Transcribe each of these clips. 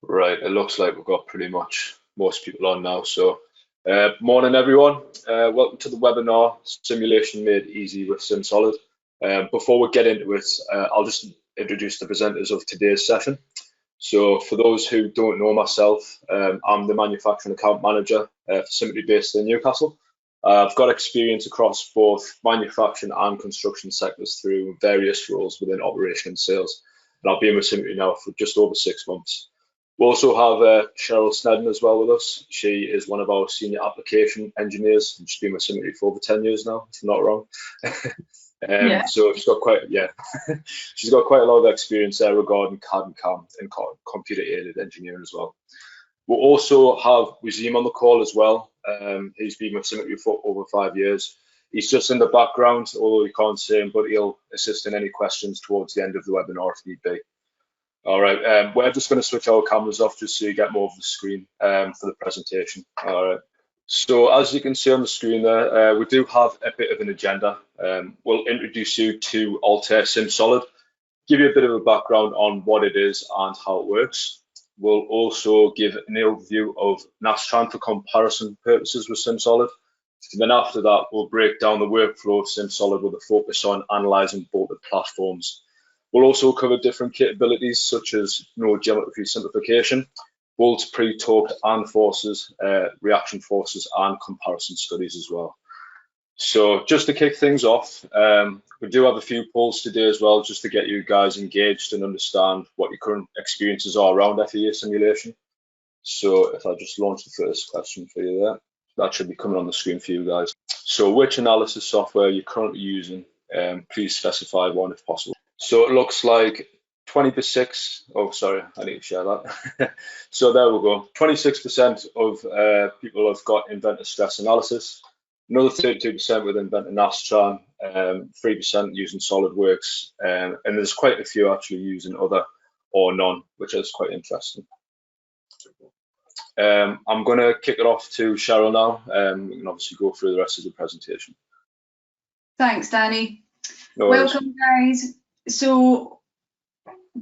Right, it looks like we've got pretty much most people on now. So, morning everyone. Welcome to the webinar, Simulation Made Easy with SimSolid. Before we get into it, I'll just introduce the presenters of today's session. So, for those who don't know myself, I'm the Manufacturing Account Manager for Symetri based in Newcastle. I've got experience across both manufacturing and construction sectors through various roles within operation and sales. And I've been with Symetri now for just over 6 months. We also have Cheryl Sneddon as well with us. She is one of our senior application engineers, and she's been with Symetri for over 10 years now, if I'm not wrong. Yeah. So she's got quite a lot of experience there regarding CAD and CAM and computer-aided engineering as well. We'll also have Wazim on the call as well. He's been with Symetri for over 5 years. He's just in the background, although you can't see him, but he'll assist in any questions towards the end of the webinar if need be. All right, we're just going to switch our cameras off just so you get more of the screen for the presentation. All right. So as you can see on the screen there, we do have a bit of an agenda. We'll introduce you to Altair SimSolid, give you a bit of a background on what it is and how it works. We'll also give an overview of Nastran for comparison purposes with SimSolid. And then after that, we'll break down the workflow of SimSolid with a focus on analyzing bolted platforms. We'll also cover different capabilities such as node geometry simplification, bolts, pre-torqued and forces, reaction forces, and comparison studies as well. So just to kick things off, we do have a few polls today as well, just to get you guys engaged and understand what your current experiences are around FEA simulation. So if I just launch the first question for you there, that should be coming on the screen for you guys. So which analysis software you're currently using, please specify one if possible. So it looks like 20%, oh sorry, I need to share that. So there we go, 26% of people have got inventor stress analysis, another 32% with inventor Nastran, 3% using SolidWorks, and there's quite a few actually using other or none, which is quite interesting. I'm going to kick it off to Cheryl now. We can obviously go through the rest of the presentation. Thanks, Danny. No Welcome, guys. So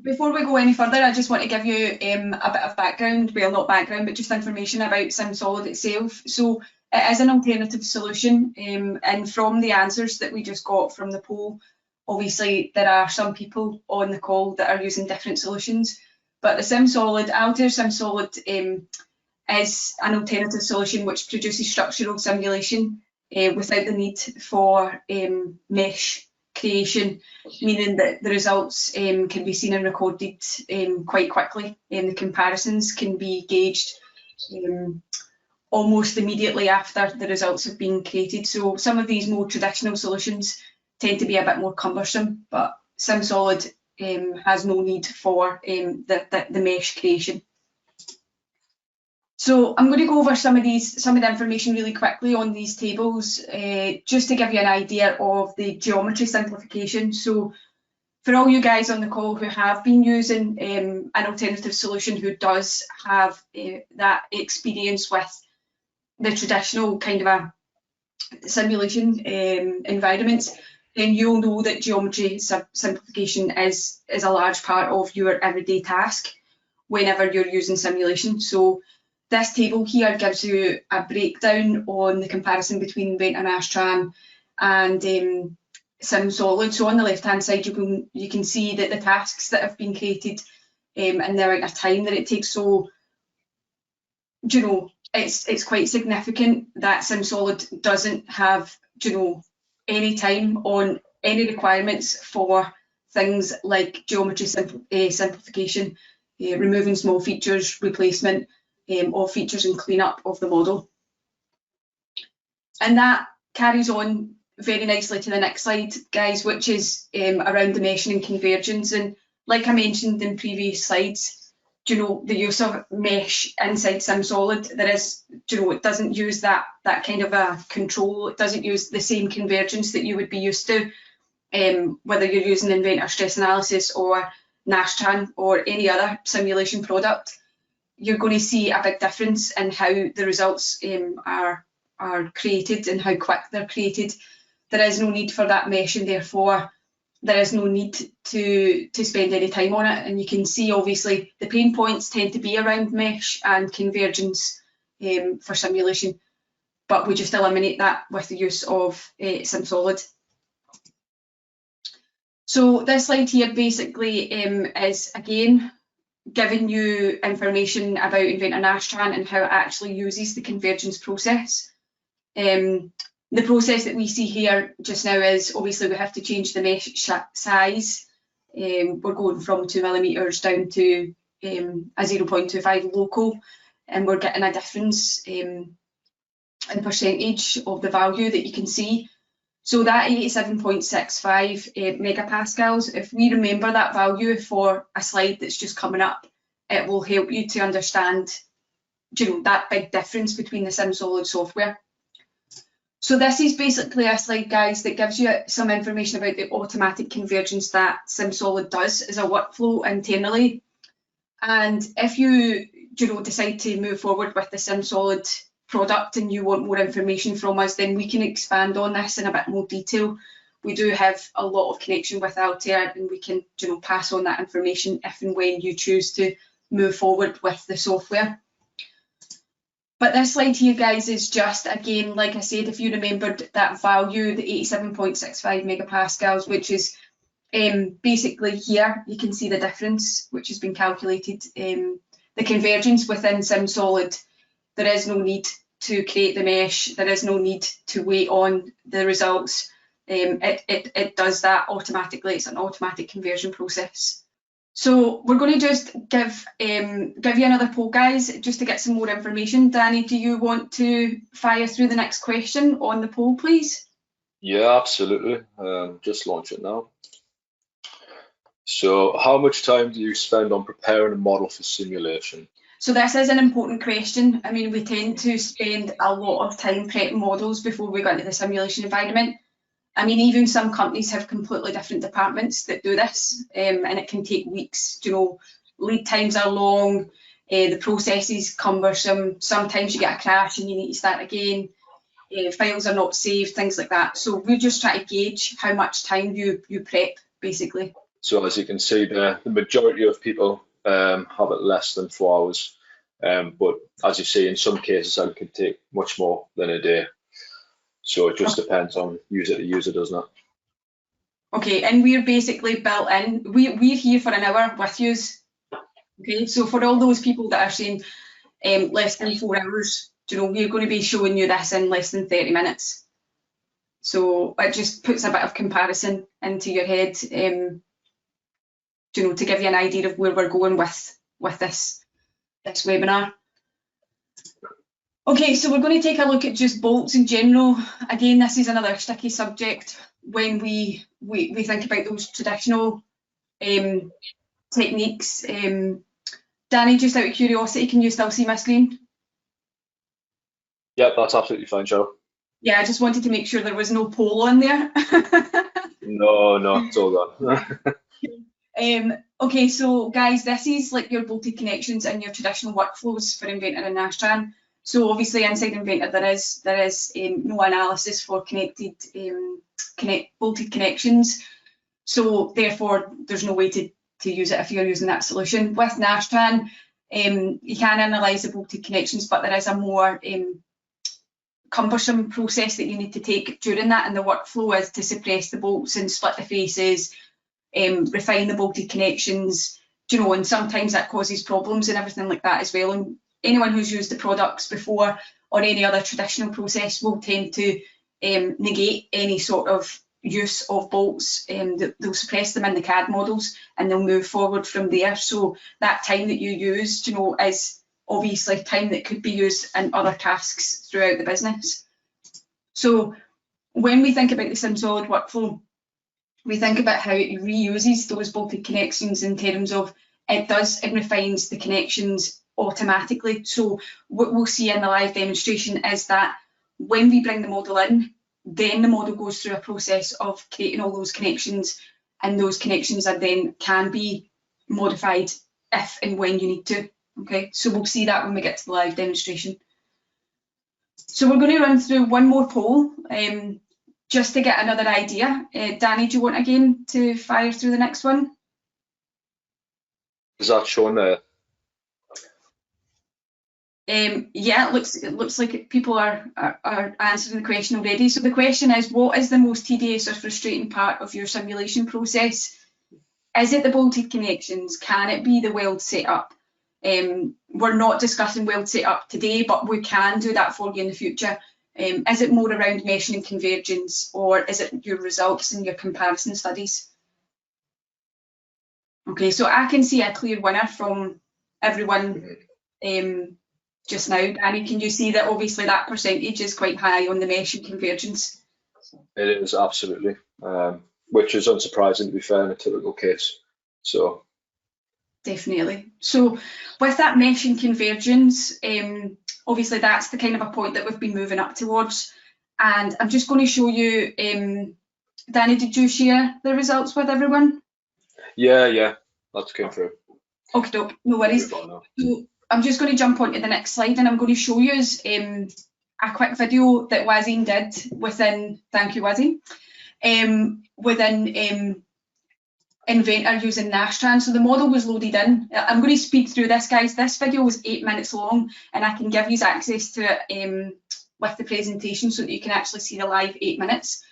before we go any further, I just want to give you a bit of background, well, not background, but just information about SimSolid itself. So it is an alternative solution, and from the answers that we just got from the poll, obviously there are some people on the call that are using different solutions, but the SimSolid, Altair SimSolid is an alternative solution which produces structural simulation without the need for mesh creation, meaning that the results can be seen and recorded quite quickly, and the comparisons can be gauged almost immediately after the results have been created. So some of these more traditional solutions tend to be a bit more cumbersome, but SimSolid has no need for the mesh creation. So I'm going to go over some of the information really quickly on these tables, just to give you an idea of the geometry simplification. So for all you guys on the call who have been using an alternative solution, who does have that experience with the traditional kind of a simulation environments, then you'll know that geometry simplification is a large part of your everyday task whenever you're using simulation. So this table here gives you a breakdown on the comparison between inventor Nastran and SimSolid. So on the left-hand side, you can see that the tasks that have been created and the amount of time that it takes. So, you know, it's quite significant that SimSolid doesn't have, you know, any time on any requirements for things like geometry simplification, removing small features, replacement of features and cleanup of the model. And that carries on very nicely to the next slide, guys, which is around the meshing and convergence. And like I mentioned in previous slides, you know, the use of mesh inside SimSolid, there is, you know, it doesn't use that kind of a control. It doesn't use the same convergence that you would be used to, whether you're using inventor stress analysis or Nastran or any other simulation product. You're going to see a big difference in how the results are created and how quick they're created. There is no need for that mesh, and therefore there is no need to spend any time on it. And you can see obviously the pain points tend to be around mesh and convergence for simulation, but we just eliminate that with the use of SimSolid. So this slide here basically is again giving you information about Inventor Nastran and how it actually uses the convergence process. The process that we see here just now is obviously we have to change the mesh size. We're going from 2 millimeters down to a 0.25 local, and we're getting a difference in percentage of the value that you can see. So that 87.65 megapascals, if we remember that value for a slide that's just coming up, it will help you to understand, you know, that big difference between the SimSolid software. So this is basically a slide, guys, that gives you some information about the automatic convergence that SimSolid does as a workflow internally. And if you decide to move forward with the SimSolid product and you want more information from us, then we can expand on this in a bit more detail. We do have a lot of connection with Altair, and we can pass on that information if and when you choose to move forward with the software. But this slide here, guys, is just, again, like I said, if you remembered that value, the 87.65 megapascals, which is basically here, you can see the difference, which has been calculated. The convergence within SimSolid, there is no need to create the mesh, there is no need to wait on the results. It does that automatically. It's an automatic conversion process. So we're going to just give you another poll, guys, just to get some more information. Danny, do you want to fire through the next question on the poll, please? Yeah, absolutely. Just launch it now. So how much time do you spend on preparing a model for simulation? So this is an important question. I mean, we tend to spend a lot of time prepping models before we go into the simulation environment. I mean, even some companies have completely different departments that do this, and it can take weeks. Lead times are long, the process is cumbersome. Sometimes you get a crash and you need to start again. Files are not saved, things like that. So we're just trying to gauge how much time you prep, basically. So as you can see, the majority of people have it less than 4 hours. But as you see, in some cases, it can take much more than a day. So it just depends on user to user, doesn't it? Okay, and we're basically built in. We're here for an hour with you. Okay, so for all those people that are saying less than 4 hours, we're going to be showing you this in less than 30 minutes. So it just puts a bit of comparison into your head, to give you an idea of where we're going with this webinar. Okay, so we're going to take a look at just bolts in general. Again, this is another sticky subject when we think about those traditional techniques. Danny, just out of curiosity, can you still see my screen? Yeah, that's absolutely fine, Cheryl. Yeah, I just wanted to make sure there was no poll on there. No, it's all gone. Okay, so guys, this is like your bolted connections and your traditional workflows for Inventor and Nastran. So obviously inside Inventor there is no analysis for connected bolted connections. So therefore there's no way to use it if you're using that solution. With Nastran, you can analyse the bolted connections, but there is a more cumbersome process that you need to take during that, and the workflow is to suppress the bolts and split the faces, refine the bolted connections, and sometimes that causes problems and everything like that as well. And anyone who's used the products before or any other traditional process will tend to negate any sort of use of bolts. They'll suppress them in the CAD models and they'll move forward from there. So that time that you use, is obviously time that could be used in other tasks throughout the business. So when we think about the SimSolid workflow, we think about how it reuses those bolted connections in terms of it refines the connections automatically. So what we'll see in the live demonstration is that when we bring the model in, then the model goes through a process of creating all those connections, and those connections are then can be modified if and when you need to. Okay, so we'll see that when we get to the live demonstration. So we're going to run through one more poll, just to get another idea, Danny, do you want again to fire through the next one? Is that shown there? Yeah, it looks like people are answering the question already. So the question is, what is the most tedious or frustrating part of your simulation process? Is it the bolted connections? Can it be the weld setup? We're not discussing weld setup today, but we can do that for you in the future. Is it more around meshing and convergence, or is it your results and your comparison studies? Okay, so I can see a clear winner from everyone just now. Danny, can you see that obviously that percentage is quite high on the mesh and convergence? It is, absolutely, which is unsurprising, to be fair, in a typical case. So definitely. So with that mesh and convergence, obviously that's the kind of a point that we've been moving up towards. And I'm just going to show you, Danny, did you share the results with everyone? Yeah, that came through. Okay, no worries. So I'm just going to jump onto the next slide, and I'm going to show you a quick video that Wazim did within, thank you Wazim, within Inventor using Nastran. So the model was loaded in. I'm going to speed through this, guys. This video was 8 minutes long, and I can give you access to it with the presentation so that you can actually see the live 8 minutes.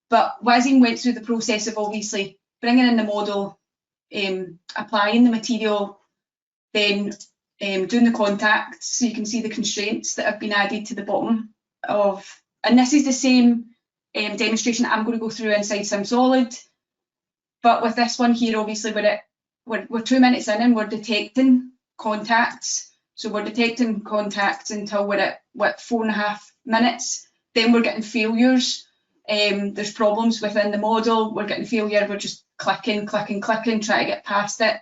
But Wazim went through the process of obviously bringing in the model, applying the material, then doing the contacts, so you can see the constraints that have been added to the bottom of, and this is the same demonstration I'm going to go through inside SimSolid, but with this one here, obviously we're 2 minutes in and we're detecting contacts. So we're detecting contacts until we're at 4.5 minutes. Then we're getting failures. There's problems within the model. We're getting failure. We're just clicking, trying to get past it.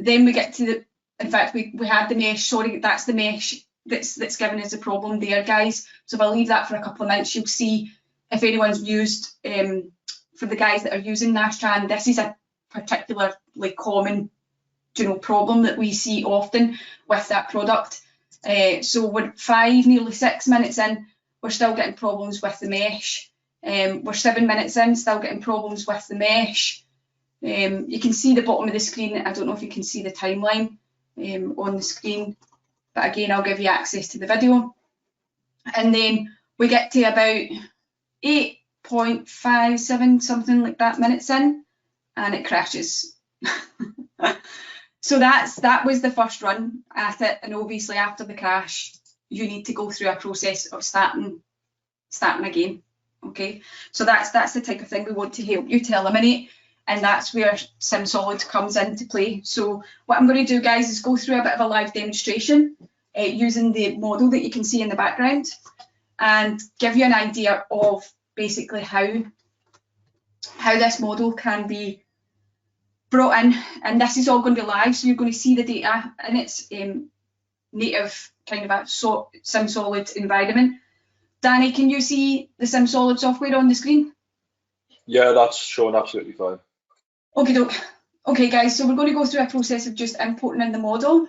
Then we get to the, in fact, we had the mesh, sorry, that's the mesh that's giving us a problem there, guys. So if I leave that for a couple of minutes, you'll see if anyone's used, for the guys that are using Nastran, this is a particularly common, problem that we see often with that product. So we're 5, nearly 6 minutes in, we're still getting problems with the mesh. We're 7 minutes in, still getting problems with the mesh. You can see the bottom of the screen. I don't know if you can see the timeline on the screen, but again, I'll give you access to the video. And then we get to about 8.57, something like that, minutes in, and it crashes. So that was the first run at it, and obviously after the crash, you need to go through a process of starting again. Okay, so that's the type of thing we want to help you to eliminate, and that's where SimSolid comes into play. So what I'm going to do, guys, is go through a bit of a live demonstration using the model that you can see in the background, and give you an idea of basically how this model can be brought in, and this is all going to be live, so you're going to see the data in its native kind of a SimSolid environment. Danny, can you see the SimSolid software on the screen? Yeah, that's showing absolutely fine. Okay, guys, so we're going to go through a process of just importing in the model,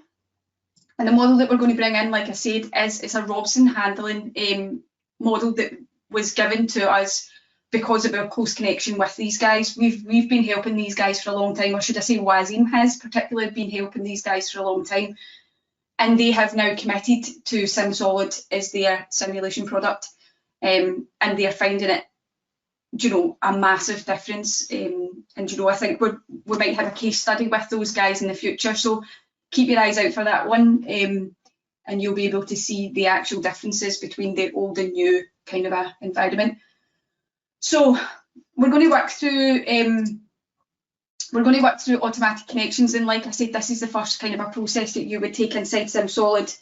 and the model that we're going to bring in, like I said, it's a Robson handling model that was given to us because of our close connection with these guys. We've been helping these guys for a long time, or should I say Wazim has particularly been helping these guys for a long time, and they have now committed to SimSolid as their simulation product, and they're finding it, a massive difference, and I think we might have a case study with those guys in the future, so keep your eyes out for that one, and you'll be able to see the actual differences between the old and new kind of a environment. So we're going to work through automatic connections, and like I said, this is the first kind of a process that you would take inside SimSolid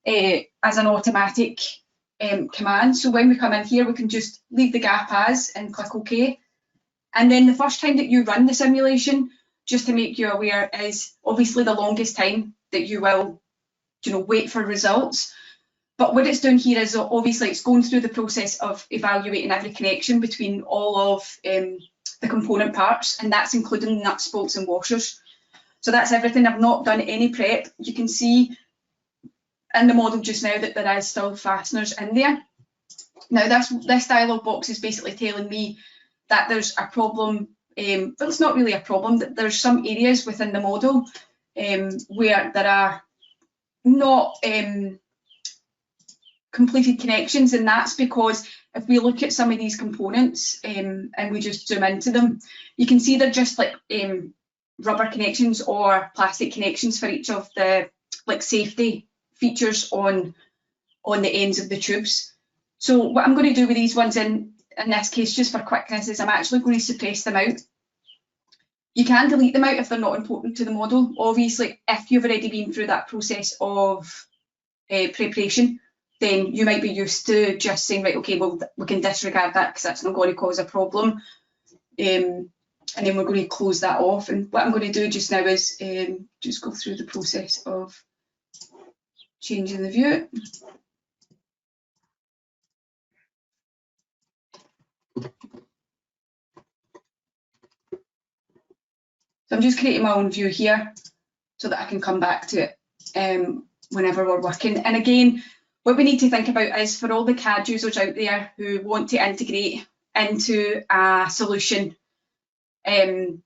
as an automatic command. So when we come in here, we can just leave the gap as and click OK. And then the first time that you run the simulation, just to make you aware, is obviously the longest time that you will, wait for results. But what it's doing here is obviously it's going through the process of evaluating every connection between all of the component parts, and that's including nuts, bolts and washers. So that's everything. I've not done any prep. You can see in the model just now that there is still fasteners in there. Now this dialog box is basically telling me that there's a problem, well, it's not really a problem, that there's some areas within the model where there are not completed connections, and that's because if we look at some of these components and we just zoom into them, you can see they're just like rubber connections or plastic connections for each of the safety features on the ends of the tubes. So what I'm going to do with these ones in this case, just for quickness, is I'm actually going to suppress them out. You can delete them out if they're not important to the model. Obviously, if you've already been through that process of preparation, then you might be used to just saying, right, okay, well, we can disregard that because that's not going to cause a problem. And then we're going to close that off. And what I'm going to do just now is just go through the process of changing the view. So I'm just creating my own view here so that I can come back to it whenever we're working. And again, what we need to think about is for all the CAD users out there who want to integrate into a solution, you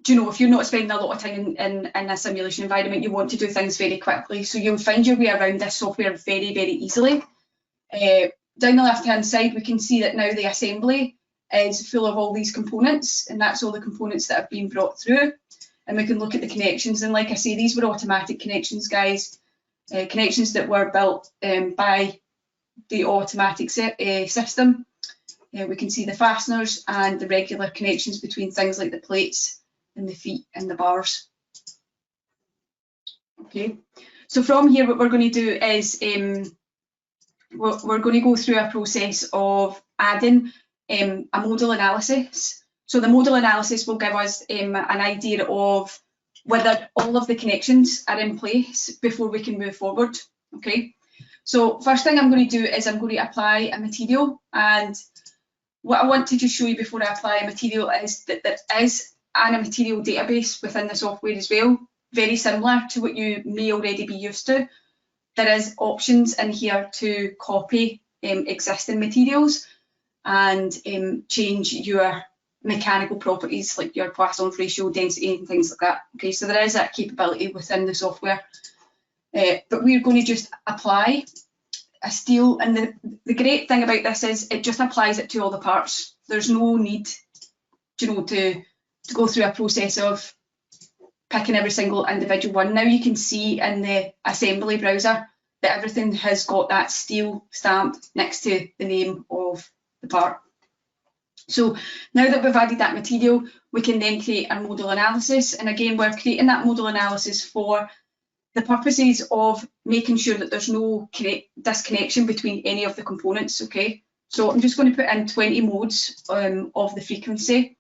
know, if you're not spending a lot of time in a simulation environment, you want to do things very quickly. So you'll find your way around this software very, very easily. Down the left-hand side, we can see that now the assembly is full of all these components, and that's all the components that have been brought through. And we can look at the connections, and like I say, these were automatic connections, guys, connections that were built by the automatic system. We can see the fasteners and the regular connections between things like the plates and the feet and the bars. Okay, so from here what we're going to do is we're going to go through a process of adding a modal analysis. So the modal analysis will give us an idea of whether all of the connections are in place before we can move forward. Okay, so first thing I'm going to do is I'm going to apply a material, and what I want to just show you before I apply a material is that there is a material database within the software as well, very similar to what you may already be used to. There is options in here to copy existing materials and change your mechanical properties like your Poisson's ratio, density and things like that. Okay, so there is that capability within the software. But we're going to just apply a steel, and the great thing about this is it just applies it to all the parts. There's no need, you know, to go through a process of picking every single individual one. Now you can see in the assembly browser that everything has got that steel stamp next to the name of the part. So now that we've added that material, we can then create a modal analysis. And again, we're creating that modal analysis for the purposes of making sure that there's no disconnection between any of the components. Okay, so I'm just going to put in 20 modes of the frequency.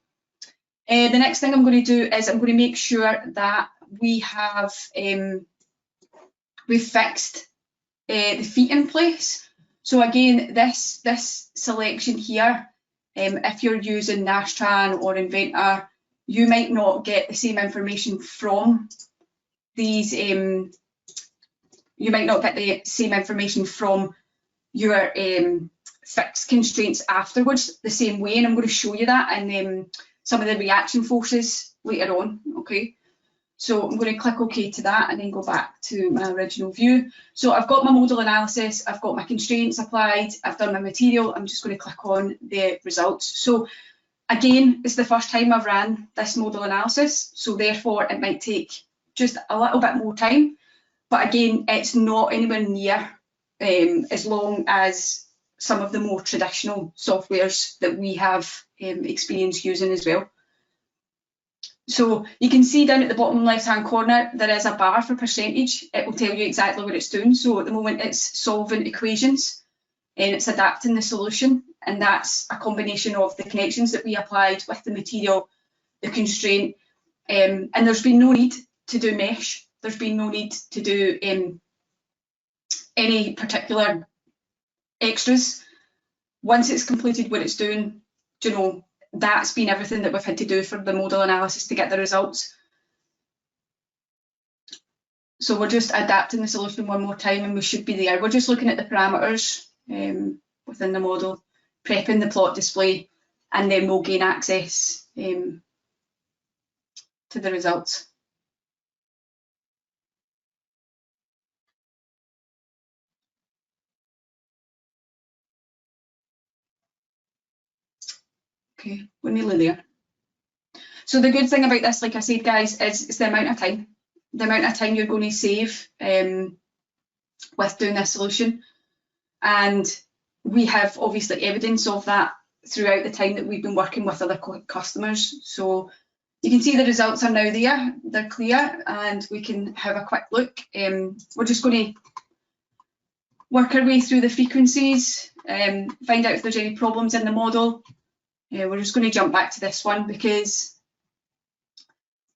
The next thing I'm going to do is I'm going to make sure that we have we've fixed the feet in place. So again, this selection here, if you're using Nastran or Inventor, you might not get the same information from these. You might not get the same information from your fixed constraints afterwards the same way, and I'm going to show you that in some of the reaction forces later on. Okay, so I'm going to click OK to that and then go back to my original view. So I've got my modal analysis, I've got my constraints applied, I've done my material. I'm just going to click on the results. So again, it's the first time I've ran this modal analysis, so therefore it might take just a little bit more time, but again, it's not anywhere near as long as some of the more traditional softwares that we have experience using as well. So you can see down at the bottom left hand corner there is a bar for percentage. It will tell you exactly what it's doing. So at the moment it's solving equations and it's adapting the solution, and that's a combination of the connections that we applied with the material, the constraint, and there's been no need to do mesh. There's been no need to do any particular extras. Once it's completed what it's doing, you know, that's been everything that we've had to do for the modal analysis to get the results. So we're just adapting the solution one more time and we should be there. We're just looking at the parameters. within the model, prepping the plot display, and then we'll gain access to the results. Okay, we're nearly there. So the good thing about this, like I said, guys, is it's the amount of time. The amount of time you're going to save with doing this solution. And we have obviously evidence of that throughout the time that we've been working with other customers. So you can see the results are now there, they're clear, and we can have a quick look. We're just going to work our way through the frequencies, find out if there's any problems in the model. We're just going to jump back to this one because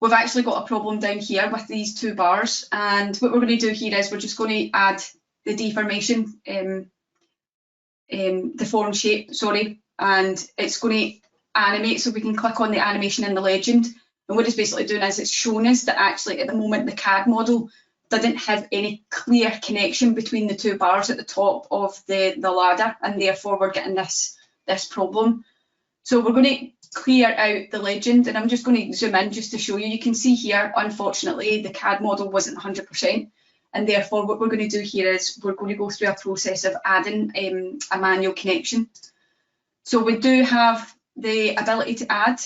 we've actually got a problem down here with these two bars, and what we're going to do here is we're just going to add the deformation, deformed shape, sorry, and it's going to animate, so we can click on the animation in the legend, and what it's basically doing is it's showing us that actually at the moment the CAD model didn't have any clear connection between the two bars at the top of the ladder, and therefore we're getting this problem. So we're going to clear out the legend, and I'm just going to zoom in just to show you. You can see here, unfortunately, the CAD model wasn't 100%, and therefore what we're going to do here is we're going to go through a process of adding a manual connection. So we do have the ability to add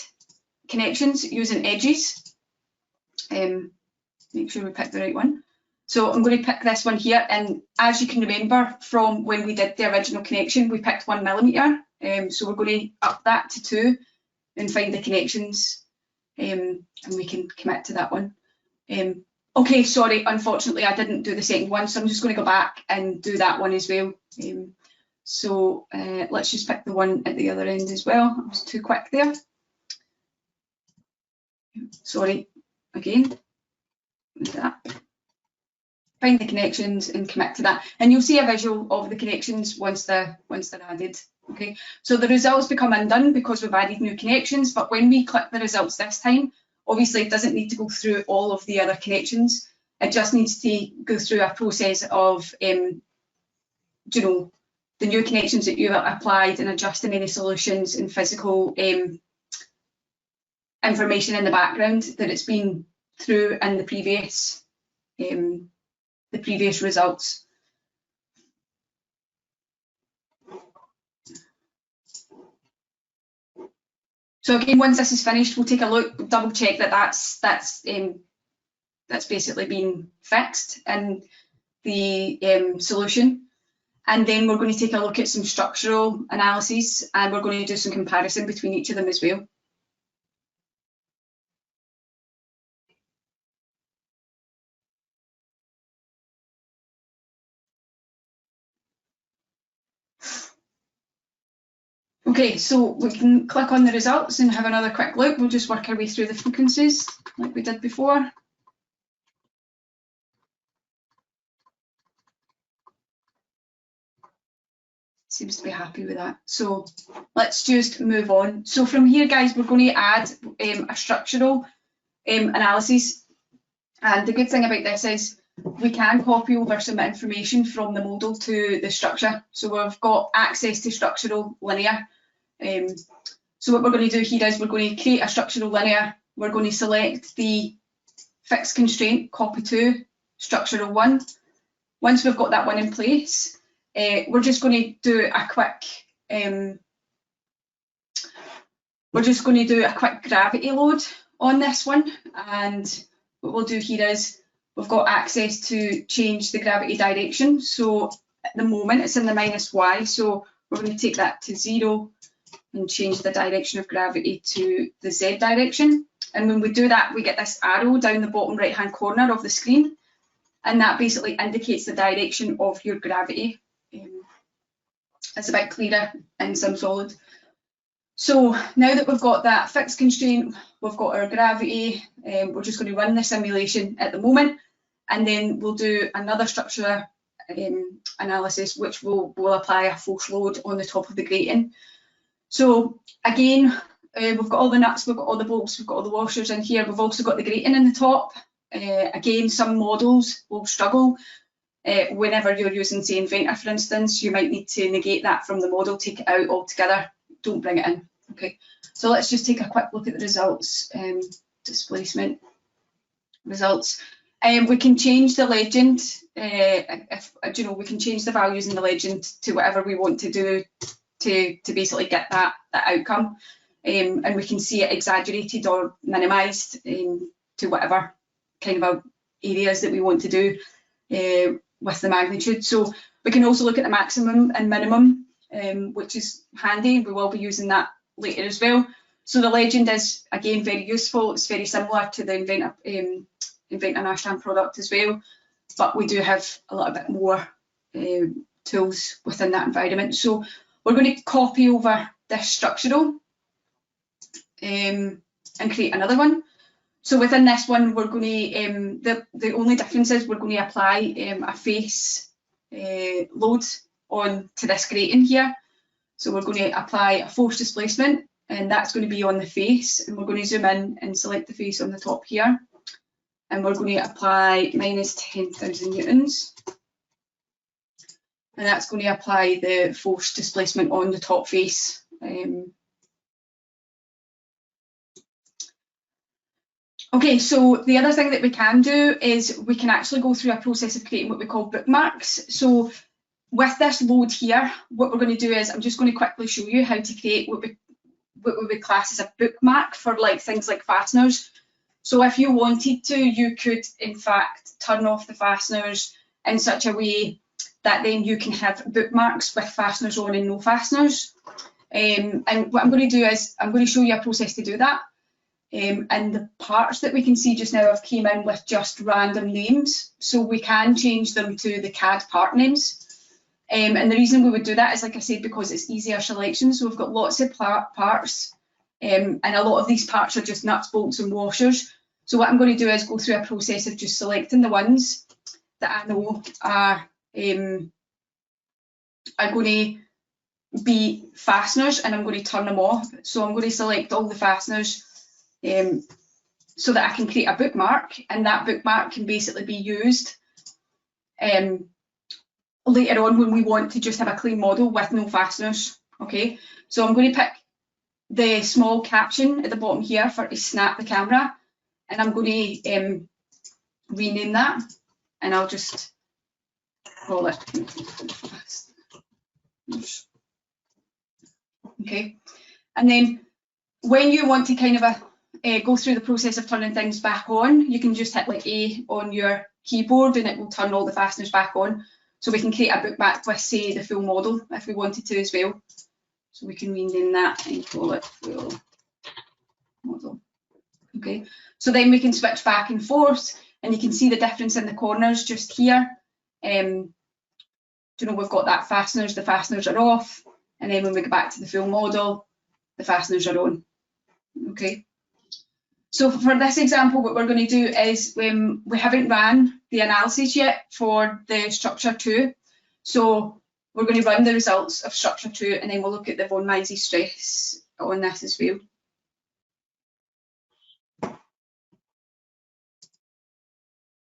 connections using edges. Make sure we pick the right one. So I'm going to pick this one here, and as you can remember from when we did the original connection, we picked 1 millimetre. So we're going to up that to 2 and find the connections, and we can commit to that one. Okay, sorry, unfortunately I didn't do the second one, so I'm just going to go back and do that one as well. So let's just pick the one at the other end as well. I was too quick there. Sorry, again, do that. Find the connections and commit to that, and you'll see a visual of the connections once they're added. Okay, so the results become undone because we've added new connections, but when we click the results this time, obviously it doesn't need to go through all of the other connections. It just needs to go through a process of, you know, the new connections that you've applied and adjusting any solutions and physical information in the background that it's been through in the previous results. So again, once this is finished, we'll take a look, double check that that's basically been fixed in the solution, and then we're going to take a look at some structural analyses, and we're going to do some comparison between each of them as well. Okay, so we can click on the results and have another quick look. We'll just work our way through the frequencies like we did before. Seems to be happy with that. So let's just move on. So from here, guys, we're going to add a structural analysis. And the good thing about this is we can copy over some information from the model to the structure. So we've got access to structural linear. So what we're going to do here is we're going to create a structural linear. We're going to select the fixed constraint, copy to structural 1. Once we've got that one in place, we're just going to do a quick gravity load on this one, and what we'll do here is we've got access to change the gravity direction. So at the moment it's in the -y, so we're going to take that to 0 and change the direction of gravity to the Z direction. And when we do that, we get this arrow down the bottom right hand corner of the screen, and that basically indicates the direction of your gravity. It's a bit clearer in SimSolid. So now that we've got that fixed constraint, we've got our gravity, we're just going to run the simulation at the moment, and then we'll do another structure analysis, which will apply a force load on the top of the grating. So again, we've got all the nuts, we've got all the bolts, we've got all the washers in here. We've also got the grating in the top. Again, some models will struggle Whenever you're using, say, Inventor, for instance, you might need to negate that from the model, take it out altogether, don't bring it in. Okay, so let's just take a quick look at the results. Displacement results. We can change the legend. We can change the values in the legend to whatever we want to do to basically get that outcome. And we can see it exaggerated or minimised to whatever kind of areas that we want to do with the magnitude. So we can also look at the maximum and minimum, which is handy. We will be using that later as well. So the legend is, again, very useful. It's very similar to the Inventor Nashtan product as well, but we do have a little bit more tools within that environment. So we're going to copy over this structural and create another one. So within this one, we're going to, the only difference is we're going to apply a face load on to this grating here. So we're going to apply a force displacement, and that's going to be on the face, and we're going to zoom in and select the face on the top here, and we're going to apply minus 10,000 newtons, and that's going to apply the force displacement on the top face. Okay, so the other thing that we can do is we can actually go through a process of creating what we call bookmarks. So with this load here, what we're going to do is I'm just going to quickly show you how to create what we would class as a bookmark for things like fasteners. So if you wanted to, you could in fact turn off the fasteners in such a way that then you can have bookmarks with fasteners on and no fasteners. And what I'm going to do is I'm going to show you a process to do that. And the parts that we can see just now have came in with just random names, so we can change them to the CAD part names. And the reason we would do that is, like I said, because it's easier selection. So we've got lots of parts, and a lot of these parts are just nuts, bolts and washers. So what I'm going to do is go through a process of just selecting the ones that I know are going to be fasteners, and I'm going to turn them off. So I'm going to select all the fasteners so that I can create a bookmark, and that bookmark can basically be used later on when we want to just have a clean model with no fasteners. Okay, so I'm going to pick the small caption at the bottom here for to snap the camera, and I'm going to rename that, and I'll just call it. Okay, and then when you want to kind of go through the process of turning things back on, you can just hit like A on your keyboard and it will turn all the fasteners back on. So we can create a bookmark with, say, the full model if we wanted to as well. So we can rename that and call it full model. Okay, so then we can switch back and forth, and you can see the difference in the corners just here. We've got that fasteners, the fasteners are off, and then when we go back to the full model, the fasteners are on. Okay. So for this example, what we're going to do is we haven't ran the analysis yet for the structure 2. So we're going to run the results of structure 2, and then we'll look at the von Mises stress on this as well.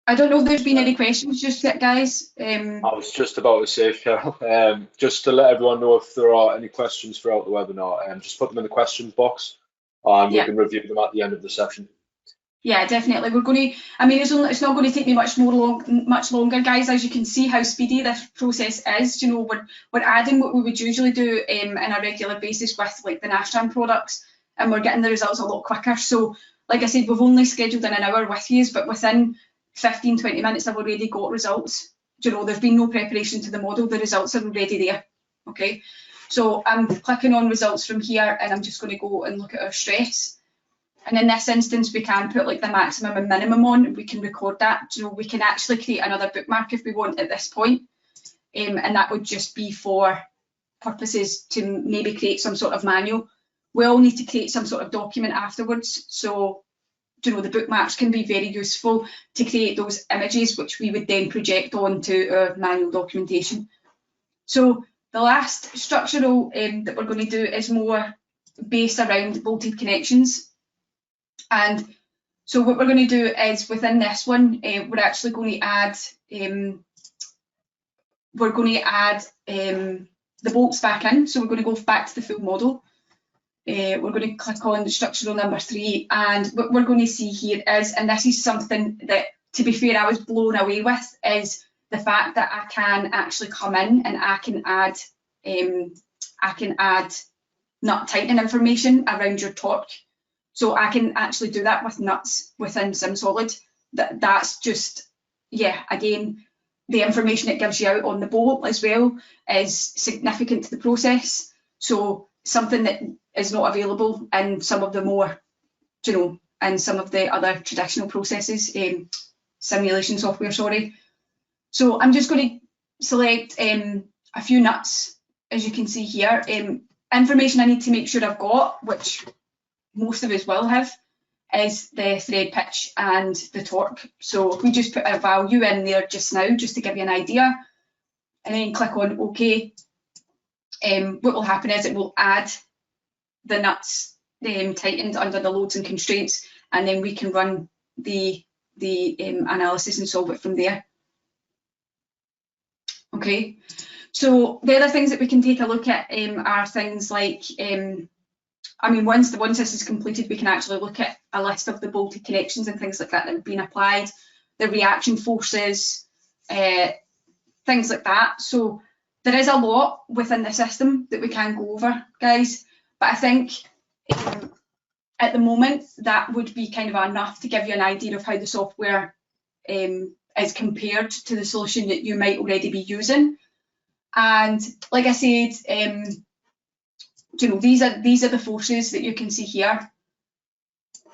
I don't know if there's been any questions just yet, guys. I was just about to say, Cheryl, just to let everyone know if there are any questions throughout the webinar, just put them in the questions box. We can review them at the end of the session. Yeah, definitely. We're going to. I mean, it's not going to take me much longer, guys. As you can see, how speedy this process is. We're adding what we would usually do in a regular basis with like the Nashtan products, and we're getting the results a lot quicker. So, like I said, we've only scheduled in an hour with you, but within 15-20 minutes, I've already got results. There's been no preparation to the model. The results are already there. Okay. So I'm clicking on results from here, and I'm just going to go and look at our stress. And in this instance, we can put like the maximum and minimum on. We can record that. We can actually create another bookmark if we want at this point. And that would just be for purposes to maybe create some sort of manual. We all need to create some sort of document afterwards. So, the bookmarks can be very useful to create those images, which we would then project onto our manual documentation. So the last structural that we're going to do is more based around bolted connections. And so what we're going to do is within this one, we're actually going to add we're going to add the bolts back in. So we're going to go back to the full model. We're going to click on structural number 3, and what we're going to see here is, and this is something that, to be fair, I was blown away with, is the fact that I can actually come in and I can add nut tightening information around your torque. So I can actually do that with nuts within SimSolid. That's just, yeah, again, the information it gives you out on the bolt as well is significant to the process. So something that is not available in some of the more, you know, in some of the other traditional processes, simulation software, sorry. So I'm just going to select a few nuts, as you can see here. Information I need to make sure I've got, which most of us will have, is the thread pitch and the torque. So if we just put a value in there just now, just to give you an idea, and then click on OK, what will happen is it will add the nuts tightened under the loads and constraints, and then we can run the analysis and solve it from there. Okay, so the other things that we can take a look at are things like, I mean, once this is completed, we can actually look at a list of the bolted connections and things like that that have been applied, the reaction forces, things like that. So there is a lot within the system that we can go over, guys, but I think at the moment that would be kind of enough to give you an idea of how the software is compared to the solution that you might already be using. And like I said, you know, these are the forces that you can see here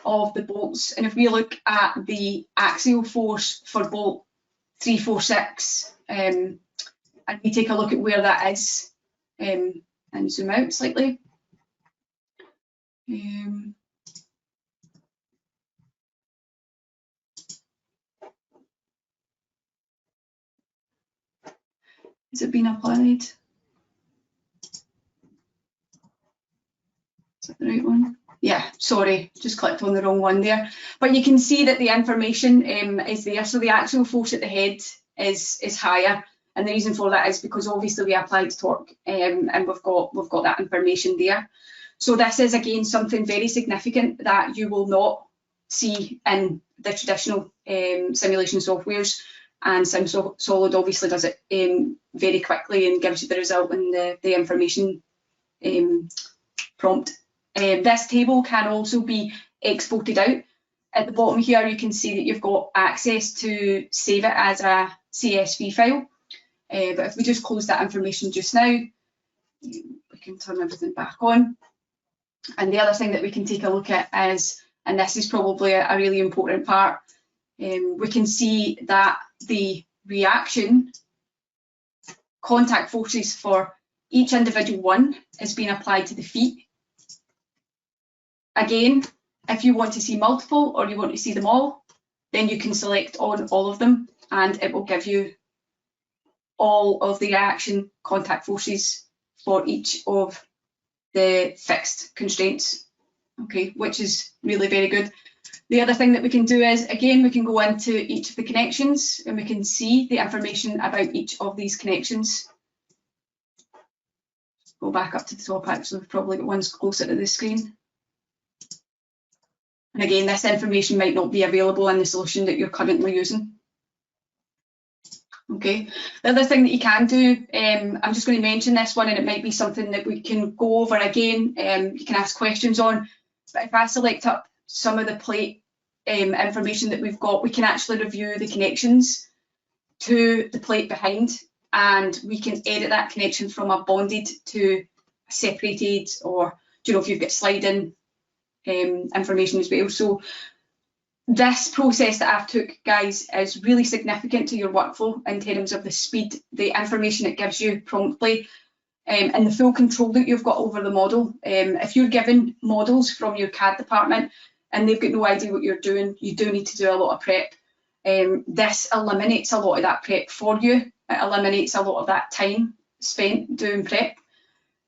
of the bolts. And if we look at the axial force for bolt 346, and we take a look at where that is, and zoom out slightly. Has it been applied? Is that the right one? Yeah, sorry, just clicked on the wrong one there. But you can see that the information is there. So the axial force at the head is higher, and the reason for that is because obviously we applied torque, and we've got that information there. So this is again something very significant that you will not see in the traditional simulation softwares, and SimSolid obviously does it very quickly and gives you the result in the information prompt. This table can also be exported out. At the bottom here you can see that you've got access to save it as a CSV file, but if we just close that information just now, we can turn everything back on. And the other thing that we can take a look at is, and this is probably a really important part, we can see that the reaction contact forces for each individual one is being applied to the feet. Again, if you want to see multiple or you want to see them all, then you can select on all of them and it will give you all of the reaction contact forces for each of the fixed constraints, okay, which is really very good. The other thing that we can do is, again, we can go into each of the connections and we can see the information about each of these connections. Go back up to the top, actually, we've probably got ones closer to the screen. And again, this information might not be available in the solution that you're currently using. Okay, the other thing that you can do, I'm just going to mention this one and it might be something that we can go over again, you can ask questions on, but if I select up some of the plate information that we've got, we can actually review the connections to the plate behind, and we can edit that connection from a bonded to a separated, or, you know, if you've got sliding information as well. So this process that I've took, guys, is really significant to your workflow in terms of the speed, the information it gives you promptly, and the full control that you've got over the model. If you're given models from your CAD department and they've got no idea what you're doing, you do need to do a lot of prep. This eliminates a lot of that prep for you. It eliminates a lot of that time spent doing prep.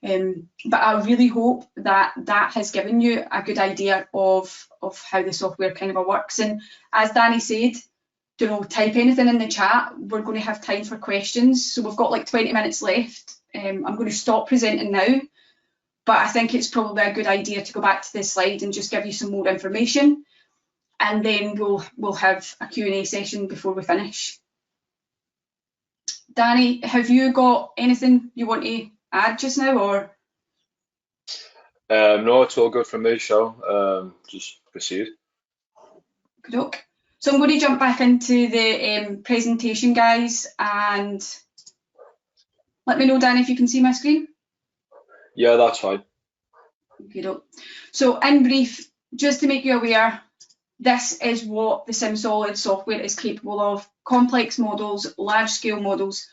But I really hope that that has given you a good idea of how the software kind of works. And as Danny said, you know, type anything in the chat. We're going to have time for questions. So we've got like 20 minutes left. I'm going to stop presenting now, but I think it's probably a good idea to go back to this slide and just give you some more information. And then we'll have a Q&A session before we finish. Danny, have you got anything you want to add just now, or? No, it's all good from me, Cheryl. Just proceed. Good luck. So I'm going to jump back into the presentation, guys, and let me know, Danny, if you can see my screen. Yeah, that's fine. Good. So in brief, just to make you aware, this is what the SimSolid software is capable of. Complex models, large-scale models,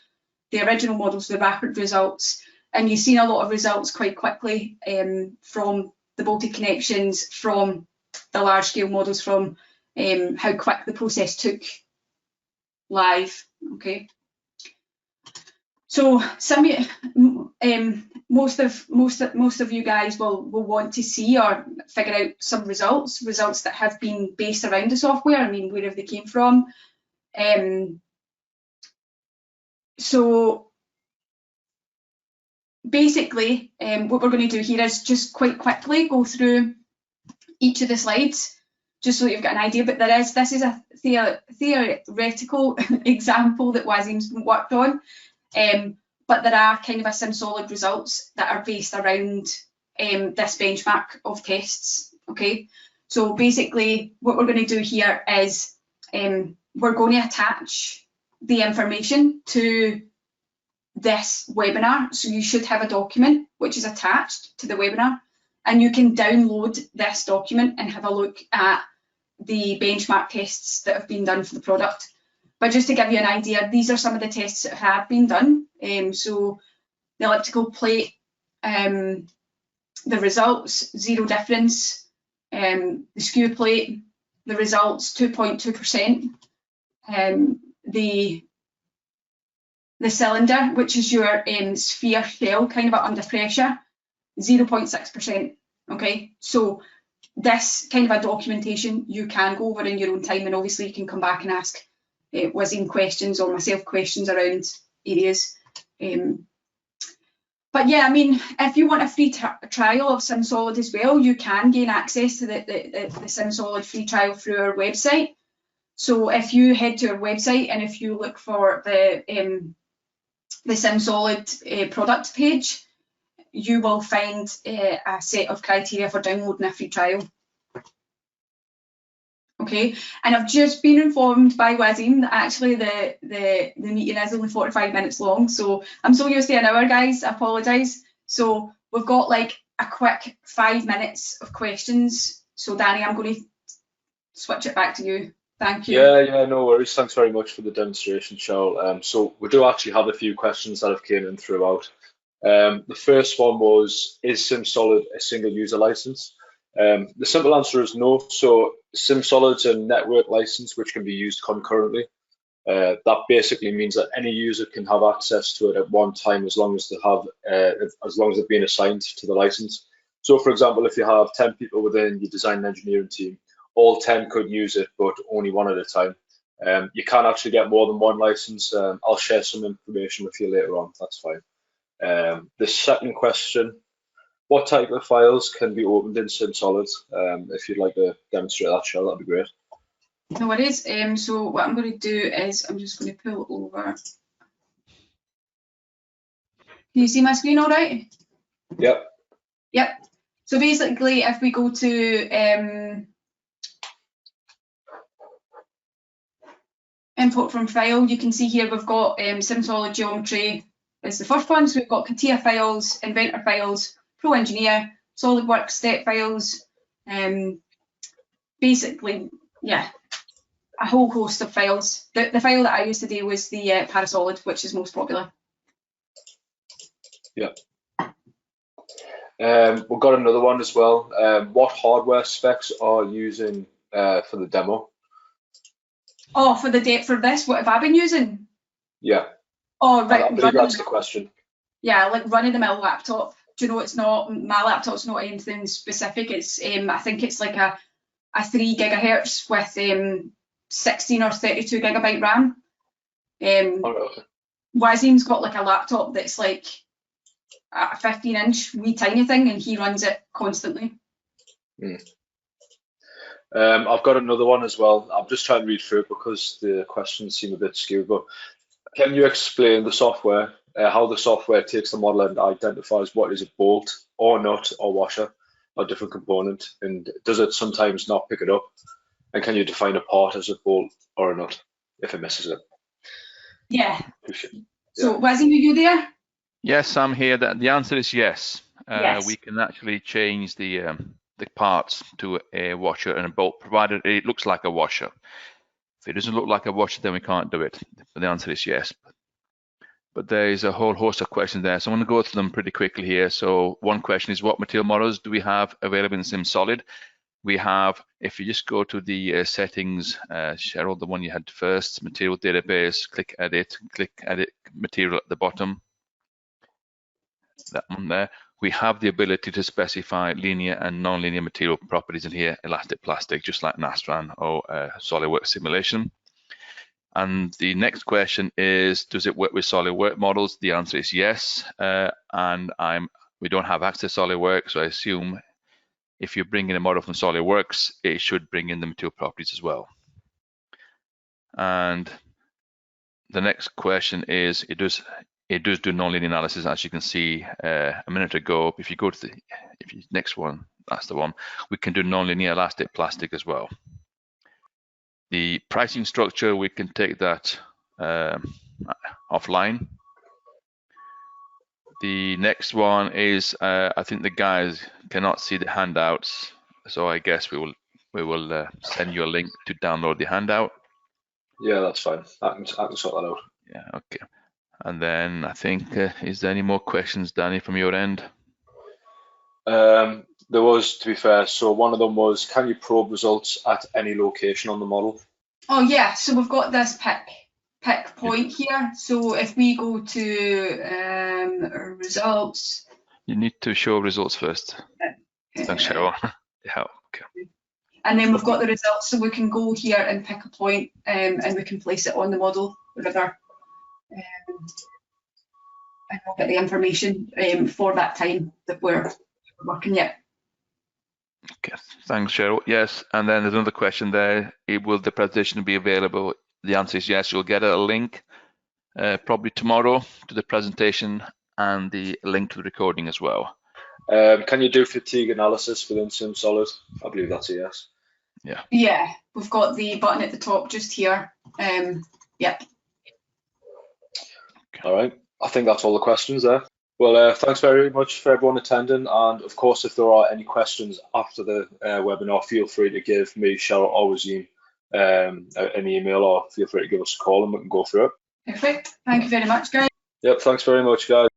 the original models, the rapid results, and you've seen a lot of results quite quickly from the bolted connections, from the large-scale models, from how quick the process took live. Okay. So most of you guys will want to see or figure out some results that have been based around the software. I mean, where have they came from? So basically, what we're going to do here is just quite quickly go through each of the slides, just so you've got an idea. But this is a theoretical example that Wazim's worked on. But there are kind of a SimSolid results that are based around this benchmark of tests. Okay, so basically what we're going to do here is we're going to attach the information to this webinar. So you should have a document which is attached to the webinar, and you can download this document and have a look at the benchmark tests that have been done for the product. But just to give you an idea, these are some of the tests that have been done. So the elliptical plate, the results, 0 difference, the skew plate, the results, 2.2%, the cylinder, which is your sphere shell, kind of under pressure, 0.6%. Okay, so this kind of a documentation you can go over in your own time, and obviously you can come back and ask Wazim questions or myself questions around areas. But yeah, I mean, if you want a free trial of SimSolid as well, you can gain access to the SimSolid free trial through our website. So if you head to our website and if you look for the SimSolid product page, you will find a set of criteria for downloading a free trial. Okay, and I've just been informed by Wazim that actually the meeting is only 45 minutes long, so I'm so used to an hour, guys, I apologise. So we've got like a quick 5 minutes of questions. So Danny, I'm going to switch it back to you. Thank you. Yeah, no worries. Thanks very much for the demonstration, Cheryl. So we do actually have a few questions that have came in throughout. The first one was, is SimSolid a single user license? The simple answer is no. So SimSolid's a network license which can be used concurrently. That basically means that any user can have access to it at one time as long as they've been assigned to the license. So for example, if you have 10 people within your design and engineering team, all 10 could use it, but only one at a time. You can actually get more than one license. I'll share some information with you later on. That's fine. The second question, what type of files can be opened in SimSolid? If you'd like to demonstrate that, Cheryl, that'd be great. No worries. So what I'm going to do is I'm just going to pull over. Can you see my screen all right? Yep. Yep. So basically, if we go to import from file, you can see here we've got SimSolid geometry is the first one. So we've got CATIA files, Inventor files, Pro Engineer, SolidWorks step files, basically, yeah, a whole host of files. The file that I used today was the Parasolid, which is most popular. Yeah. We've got another one as well. What hardware specs are you using for the demo? Oh, for this, what have I been using? Yeah. Oh, right. I believe that's the question. Yeah, like running the mill laptop. Do you know, it's not, my laptop's not anything specific. It's I think it's like a 3 gigahertz with 16 or 32 gigabyte RAM. Okay. Wazim's got like a laptop that's like a 15-inch wee tiny thing, and he runs it constantly. I've got another one as well. I'm just trying to read through it because the questions seem a bit skewed, but can you explain the software, how the software takes the model and identifies what is a bolt or nut or washer or different component, and does it sometimes not pick it up? And can you define a part as a bolt or a nut if it misses it? Yeah. So Wazim, are you there? Yes, I'm here. The answer is yes. Yes. We can actually change the parts to a washer and a bolt, provided it looks like a washer. If it doesn't look like a washer, then we can't do it. But the answer is yes. But there is a whole host of questions there, so I'm going to go through them pretty quickly here. So one question is, what material models do we have available in SimSolid? We have, if you just go to the settings, Cheryl, the one you had first, material database, click edit material at the bottom. That one there. We have the ability to specify linear and non-linear material properties in here, elastic plastic, just like Nastran or SolidWorks simulation. And the next question is, does it work with SolidWorks models? The answer is yes. And we don't have access to SolidWorks, so I assume if you bring in a model from SolidWorks, it should bring in the material properties as well. And the next question is, it does do nonlinear analysis, as you can see a minute ago. If you go to the next one, that's the one. We can do nonlinear elastic plastic as well. The pricing structure, we can take that offline. The next one is, I think the guys cannot see the handouts, so I guess we will send you a link to download the handout. Yeah, that's fine. I can sort that out. Yeah, okay. And then I think, is there any more questions, Danny, from your end? There was, to be fair, so one of them was, can you probe results at any location on the model? Oh yeah, so we've got this pick point here. So if we go to results. You need to show results first. Thanks, Cheryl. Yeah, okay. And then we've got the results, so we can go here and pick a point, and we can place it on the model, whatever. And we'll get the information for that time that we're working yet. Okay, thanks, Cheryl. Yes, and then there's another question there. Will the presentation be available? The answer is yes. You'll get a link probably tomorrow to the presentation and the link to the recording as well. Can you do fatigue analysis within SimSolid? I believe that's a yes. Yeah. Yeah, we've got the button at the top just here. Yep. All right. I think that's all the questions there. Well, thanks very much for everyone attending. And of course, if there are any questions after the webinar, feel free to give me, Cheryl, or Wazim an email, or feel free to give us a call and we can go through it. Perfect. Thank you very much, guys. Yep. Thanks very much, guys.